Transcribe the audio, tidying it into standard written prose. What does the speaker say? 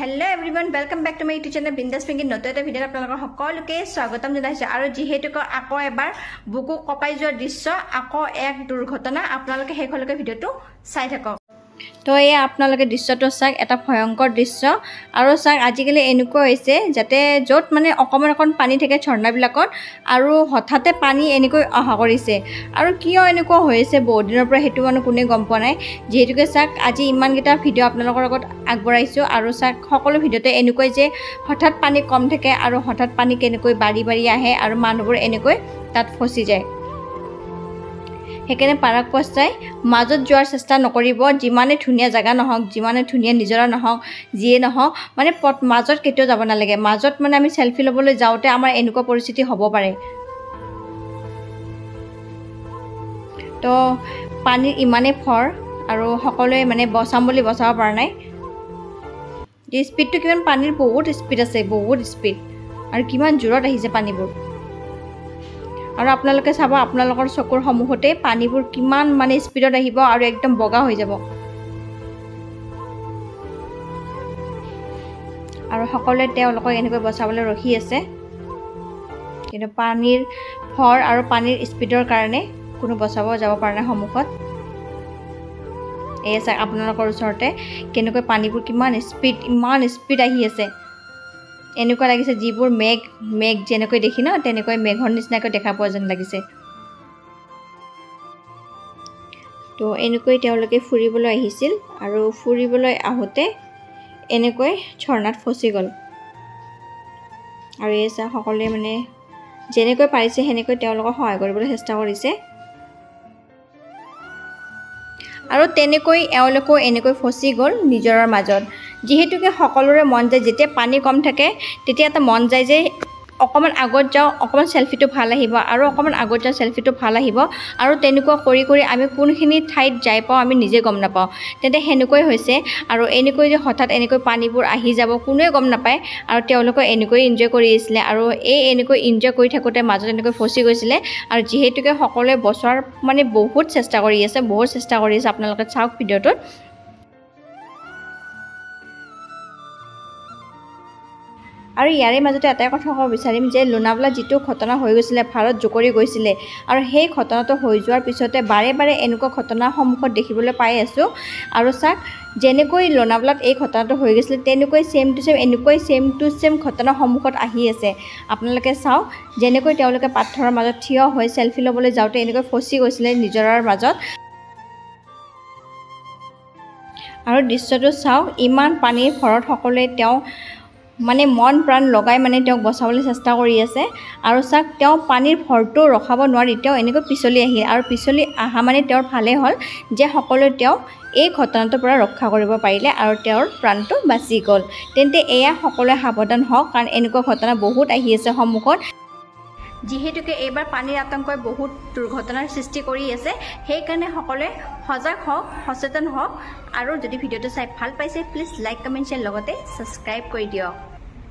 Hello everyone, welcome back to my YouTube channel Bindas Pinky. নতুন এটা ভিডিওত আপোনালোকক সকলোকে স্বাগতম জনাইছো আৰু যেহেতুকে আকৌ এবাৰ বুকু কপাই যোৱাৰ দৃশ্য আকৌ এক দুৰ্ঘটনা আপোনালোকে হেকলৈকে ভিডিওটো চাই থাকক তো এই আপোনালোকে দৃশ্যটো চাওক এটা ভয়ংকৰ দৃশ্য আৰু চাওক আজিকালি এনেকুৱা হৈছে যাতে যত মানে অকমান পানী থাকে ঝৰ্ণাবিলাকত আৰু হঠাতে পানী এনেকৈ অহা কৰিছে আৰু কিয় এনেকুৱা হৈছে বহুত দিনৰ পৰা হেতু মানে কোনে গম পোৱা নাই যেহেতুকে চাওক আজি ইমান গিটা ভিডিও আপোনালোকৰ আগত আগবঢ়াইছো আৰু চাওক সকলো ভিডিওতে এনেকৈ যে হঠাৎ পানী কম থাকে আৰু হঠাৎ পানী কেনেকৈ বাঢ়ি আহে আৰু মানুহবোৰ এনেকৈ তাত ফসি যায় হেকেনে পাৰাক পছাই মাজত যোৱাৰ চেষ্টা নকৰিব যিমানে ধুনিয়া জায়গা নহওক যিমানে ধুনিয়া নিজৰা নহওক যিয়ে নহওক মানে মাজত কেতিয়াও যাব নালাগে মাজত মানে আমি সেলফি লবলৈ যাওতে আমাৰ এনেকুৱা পৰিস্থিতি হ'ব পাৰে তো পানীৰ ইমানে ফৰ আৰু সকলোৱে মানে বচাম বুলি বচাব পৰা নাই এই স্পিডটো কিমান পানীৰ বহুত স্পিড আছে বহুত স্পিড আৰু কিমান জোৰত আহিছে পানীবোৰ আৰু আপোনালোকে চাব আপোনালোকৰ চকুৰ সমুখতে পানীবোৰ কিমান মানে স্পিডত আহিব আৰু একদম বগা হৈ যাব আৰু সকলোৱে তেওঁলোকক এনেকৈ বচাবলৈ ৰখি আছে কিন্তু পানীৰ ফৰ আৰু পানীৰ স্পিডৰ কাৰণে কোনো বচাব যাব পৰা নাই সমুখত এই চাওক আপোনালোকৰ ওচৰতে কেনেকৈ পানীবোৰ কিমান স্পিড আহি আছে এনেকুৱা লাগিছে যিবোৰ মেঘ যেনেকৈ দেখি ন তেনেকৈ মেঘৰ নিচিনাকৈ দেখা পোৱা যেন লাগিছে তো এনেকৈ তেওঁলোকে ফুৰিবলৈ আহিছিল আৰু ফুৰিবলৈ আহোতে এনেকৈ ঝৰ্ণাত ফসি গল আৰু এসা সকলোৱে মানে যেনেকৈ পাৰিছে হেনেকৈ তেওঁলোকক সহায় কৰিবলৈ চেষ্টা কৰিছে আৰু তেনেকৈ এওঁলোকো এনেকৈ ফসি গল নিজৰৰ মাজত যেহেতুকে সকলোৰে মন যায় যেতিয়া পানী কম থাকে তেতিয়া এটা মন যায় যে অকমান আগত যাও অকমান সেলফিটো ভাল আহিব আৰু অকমান আগত যাও সেলফিটো ভাল আহিব আৰু তেনেকুৱা কৰি আমি কোনখিনি ঠাইত যাই পাও আমি নিজে গম নাপাও তেতে হেনেকৈ হৈছে আৰু এনেকৈ যে হঠাৎ এনেকৈ পানীবোৰ আহি যাব কোনোৱে গম নাপায় আৰু তেওঁলোকে এনেকৈ এনজয় কৰি আছিল আৰু এই এনেকৈ এনজয় কৰি থাকোতে মাজত এনেকৈ ফসি গৈছিল আৰু যেহেতুকে সকলোৱে বছৰ মানে বহুত চেষ্টা কৰি আছে আপোনালোকে চাওক ভিডিওটোত আৰু ইয়াৰে মাজতে এটা কথা ক'ব বিচাৰিম যে লোনাৱালা যেটো ঘটনা হৈ গৈছিল ভাৰত জুকৰি গৈছিল আৰু সেই ঘটনাটো হৈ যোৱাৰ পিছতে বাৰে এনেকুৱা ঘটনা সম্মুখত দেখিবলৈ পাই আছো আৰু চাক যেনেকৈ লোনাৱালাত এই ঘটনাটো হৈ গৈছিল তেনেকৈ সেম টু সেম ঘটনা সম্মুখত আহি আছে আপোনালোকে চাওক যেনেকৈ তেওঁলোকে পাথৰৰ মাজত থিয় হৈ সেলফি লবলৈ যাওতে এনেকৈ ফসি গৈছিল নিজৰাৰ মাজত আৰু দৃশ্যটো চাওক ইমান পানীৰ ফৰত সকলোৱে তেওঁ মানে মন প্ৰাণ লগাই মানে তেওঁক বচাবলৈ চেষ্টা কৰি আছে আৰু চাক তেওঁ পানীৰ ভৰটো ৰখাব নোৱাৰি তেওঁ এনেকৈ পিছলি আহিল আৰু পিছলি আহা মানে তেওঁৰ ভালে হ'ল যে সকলোৱে তেওঁ এই ঘটনাটোৰ পৰা ৰক্ষা কৰিব পাৰিলে আৰু তেওঁৰ প্ৰাণটো বাচি গল তেন্তে এয়া সকলোৱে সাৱধান হওক কাৰণ এনেকুৱা ঘটনা বহুত আহি আছে সন্মুখত যেহেতুকে এবাৰ পানীৰ আতংকই বহুত দুৰ্ঘটনাৰ সৃষ্টি কৰি আছে সেই কাৰণে সকলোৱে সজাগ হওক সচেতন হওক আৰু যদি ভিডিওটো চাই ভাল পাইছে প্লিজ লাইক কমেন্ট শেয়াৰ লগতে সাবস্ক্ৰাইব কৰি দিয়ক